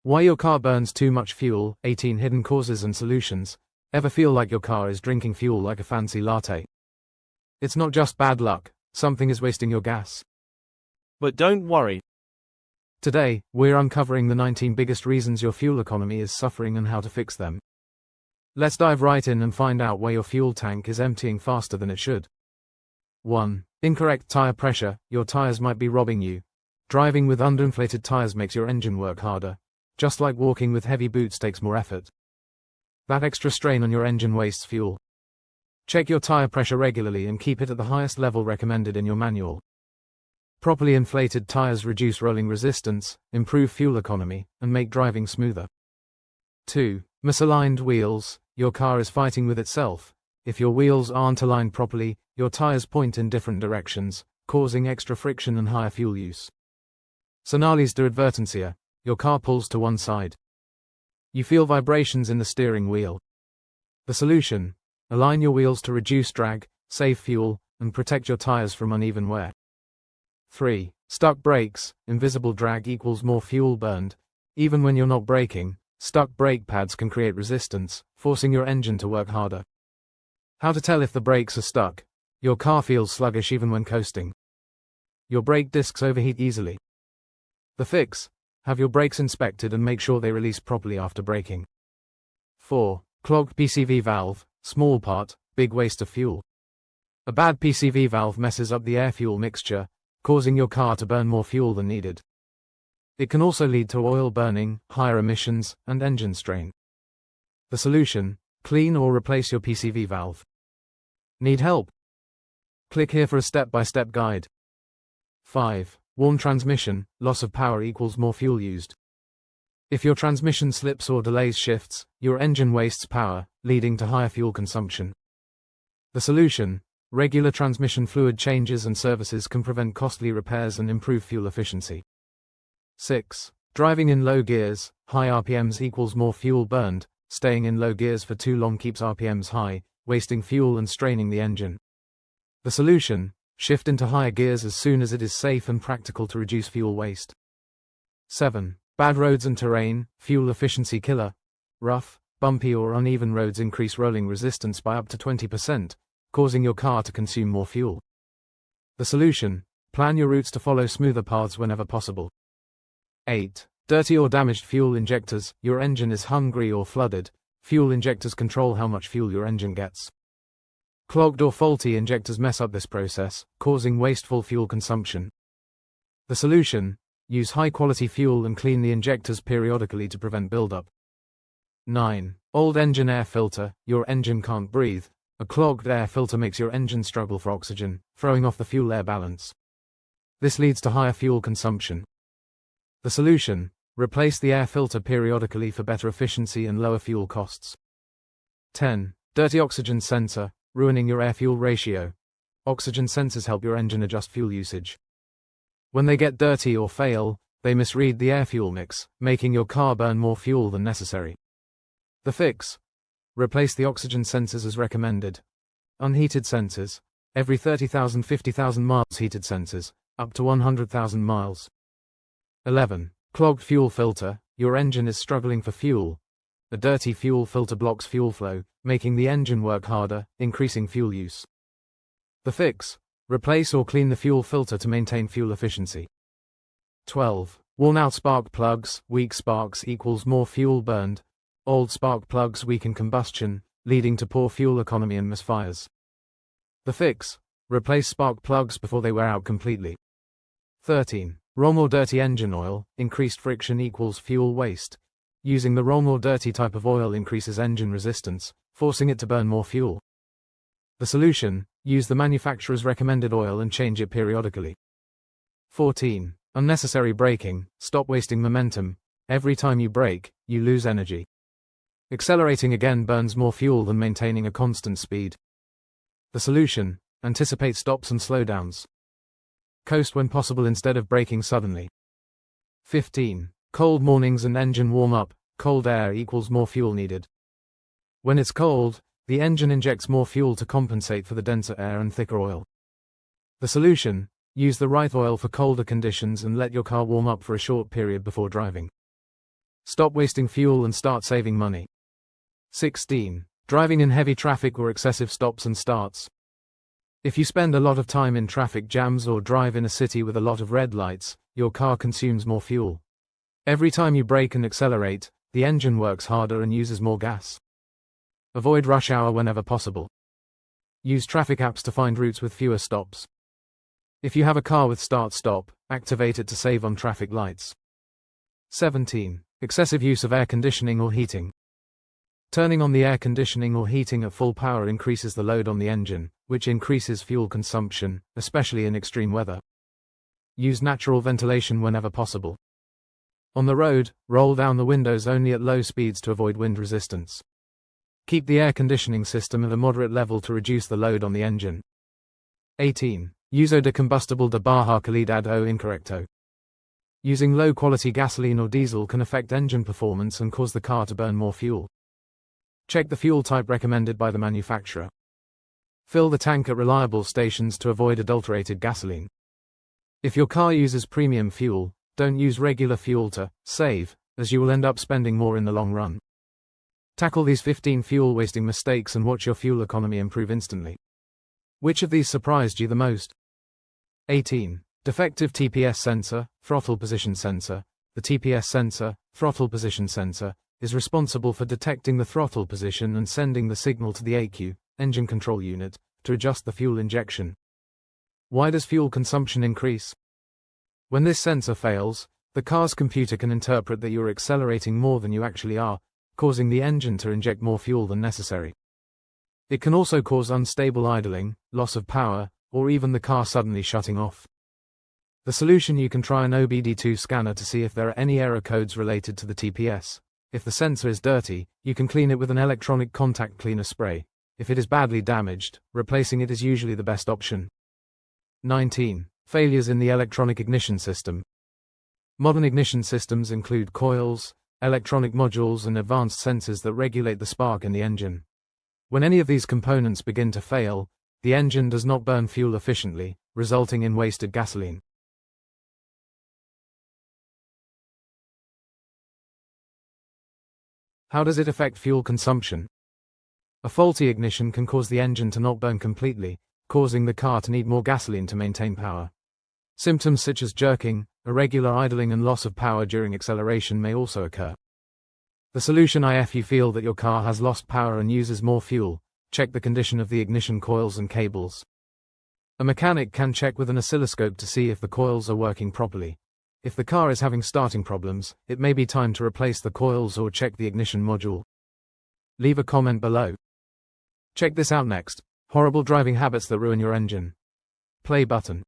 Why your car burns too much fuel, 18 hidden causes and solutions. Ever feel like your car is drinking fuel like a fancy latte? It's not just bad luck, something is wasting your gas. But don't worry. Today, we're uncovering the 19 biggest reasons your fuel economy is suffering and how to fix them. Let's dive right in and find out why your fuel tank is emptying faster than it should. 1. Incorrect tire pressure. Your tires might be robbing you. Driving with underinflated tires makes your engine work harder. Just like walking with heavy boots takes more effort. That extra strain on your engine wastes fuel. Check your tire pressure regularly and keep it at the highest level recommended in your manual. Properly inflated tires reduce rolling resistance, improve fuel economy, and make driving smoother. 2. Misaligned wheels. Your car is fighting with itself. If your wheels aren't aligned properly, your tires point in different directions, causing extra friction and higher fuel use. Señales de advertencia. Your car pulls to one side. You feel vibrations in the steering wheel. The solution: align your wheels to reduce drag, save fuel, and protect your tires from uneven wear. 3. Stuck brakes. Invisible drag equals more fuel burned. Even when you're not braking, stuck brake pads can create resistance, forcing your engine to work harder. How to tell if the brakes are stuck? Your car feels sluggish even when coasting. Your brake discs overheat easily. The fix: have your brakes inspected and make sure they release properly after braking. 4. Clogged PCV valve. Small part, big waste of fuel. A bad PCV valve messes up the air-fuel mixture, causing your car to burn more fuel than needed. It can also lead to oil burning, higher emissions, and engine strain. The solution: clean or replace your PCV valve. Need help? Click here for a step-by-step guide. 5. Worn transmission. Loss of power equals more fuel used. If your transmission slips or delays shifts, your engine wastes power, leading to higher fuel consumption. The solution: regular transmission fluid changes and services can prevent costly repairs and improve fuel efficiency. 6. Driving in low gears. High RPMs equals more fuel burned. Staying in low gears for too long keeps RPMs high, wasting fuel and straining the engine. The solution: shift into higher gears as soon as it is safe and practical to reduce fuel waste. 7. Bad roads and terrain. Fuel efficiency killer. Rough, bumpy or uneven roads increase rolling resistance by up to 20%, causing your car to consume more fuel. The solution: plan your routes to follow smoother paths whenever possible. 8. Dirty or damaged fuel injectors. Your engine is hungry or flooded. Fuel injectors control how much fuel your engine gets. Clogged or faulty injectors mess up this process, causing wasteful fuel consumption. The solution: use high-quality fuel and clean the injectors periodically to prevent buildup. 9. Old engine air filter. Your engine can't breathe. A clogged air filter makes your engine struggle for oxygen, throwing off the fuel-air balance. This leads to higher fuel consumption. The solution: replace the air filter periodically for better efficiency and lower fuel costs. 10. Dirty oxygen sensor. Ruining your air-fuel ratio. Oxygen sensors help your engine adjust fuel usage. When they get dirty or fail, they misread the air-fuel mix, making your car burn more fuel than necessary. The fix: replace the oxygen sensors as recommended. Unheated sensors. Every 30,000 50,000 miles heated sensors, up to 100,000 miles. 11. Clogged fuel filter. Your engine is struggling for fuel. A dirty fuel filter blocks fuel flow, making the engine work harder, increasing fuel use. The fix: replace or clean the fuel filter to maintain fuel efficiency. 12. Worn-out spark plugs. Weak sparks equals more fuel burned. Old spark plugs weaken combustion, leading to poor fuel economy and misfires. The fix: replace spark plugs before they wear out completely. 13. Wrong or dirty engine oil. Increased friction equals fuel waste. Using the wrong or dirty type of oil increases engine resistance, forcing it to burn more fuel. The solution: use the manufacturer's recommended oil and change it periodically. 14. Unnecessary braking. Stop wasting momentum. Every time you brake, you lose energy. Accelerating again burns more fuel than maintaining a constant speed. The solution: anticipate stops and slowdowns. Coast when possible instead of braking suddenly. 15. Cold mornings and engine warm-up. Cold air equals more fuel needed. When it's cold, the engine injects more fuel to compensate for the denser air and thicker oil. The solution: use the right oil for colder conditions and let your car warm up for a short period before driving. Stop wasting fuel and start saving money. 16. Driving in heavy traffic or excessive stops and starts. If you spend a lot of time in traffic jams or drive in a city with a lot of red lights, your car consumes more fuel. Every time you brake and accelerate, the engine works harder and uses more gas. Avoid rush hour whenever possible. Use traffic apps to find routes with fewer stops. If you have a car with start-stop, activate it to save on traffic lights. 17. Excessive use of air conditioning or heating. Turning on the air conditioning or heating at full power increases the load on the engine, which increases fuel consumption, especially in extreme weather. Use natural ventilation whenever possible. On the road, roll down the windows only at low speeds to avoid wind resistance. Keep the air conditioning system at a moderate level to reduce the load on the engine. 18. Uso de combustible de baja calidad o incorrecto. Using low-quality gasoline or diesel can affect engine performance and cause the car to burn more fuel. Check the fuel type recommended by the manufacturer. Fill the tank at reliable stations to avoid adulterated gasoline. If your car uses premium fuel, don't use regular fuel to save, as you will end up spending more in the long run. Tackle these 15 fuel-wasting mistakes and watch your fuel economy improve instantly. Which of these surprised you the most? 18. Defective TPS sensor, throttle position sensor. The TPS sensor, throttle position sensor, is responsible for detecting the throttle position and sending the signal to the ECU, engine control unit, to adjust the fuel injection. Why does fuel consumption increase? When this sensor fails, the car's computer can interpret that you're accelerating more than you actually are, causing the engine to inject more fuel than necessary. It can also cause unstable idling, loss of power, or even the car suddenly shutting off. The solution: you can try an OBD2 scanner to see if there are any error codes related to the TPS. If the sensor is dirty, you can clean it with an electronic contact cleaner spray. If it is badly damaged, replacing it is usually the best option. 19. Failures in the electronic ignition system. Modern ignition systems include coils, electronic modules and advanced sensors that regulate the spark in the engine. When any of these components begin to fail, the engine does not burn fuel efficiently, resulting in wasted gasoline. How does it affect fuel consumption? A faulty ignition can cause the engine to not burn completely, causing the car to need more gasoline to maintain power. Symptoms such as jerking, irregular idling and loss of power during acceleration may also occur. The solution: if you feel that your car has lost power and uses more fuel, check the condition of the ignition coils and cables. A mechanic can check with an oscilloscope to see if the coils are working properly. If the car is having starting problems, it may be time to replace the coils or check the ignition module. Leave a comment below. Check this out next: horrible driving habits that ruin your engine. Play button.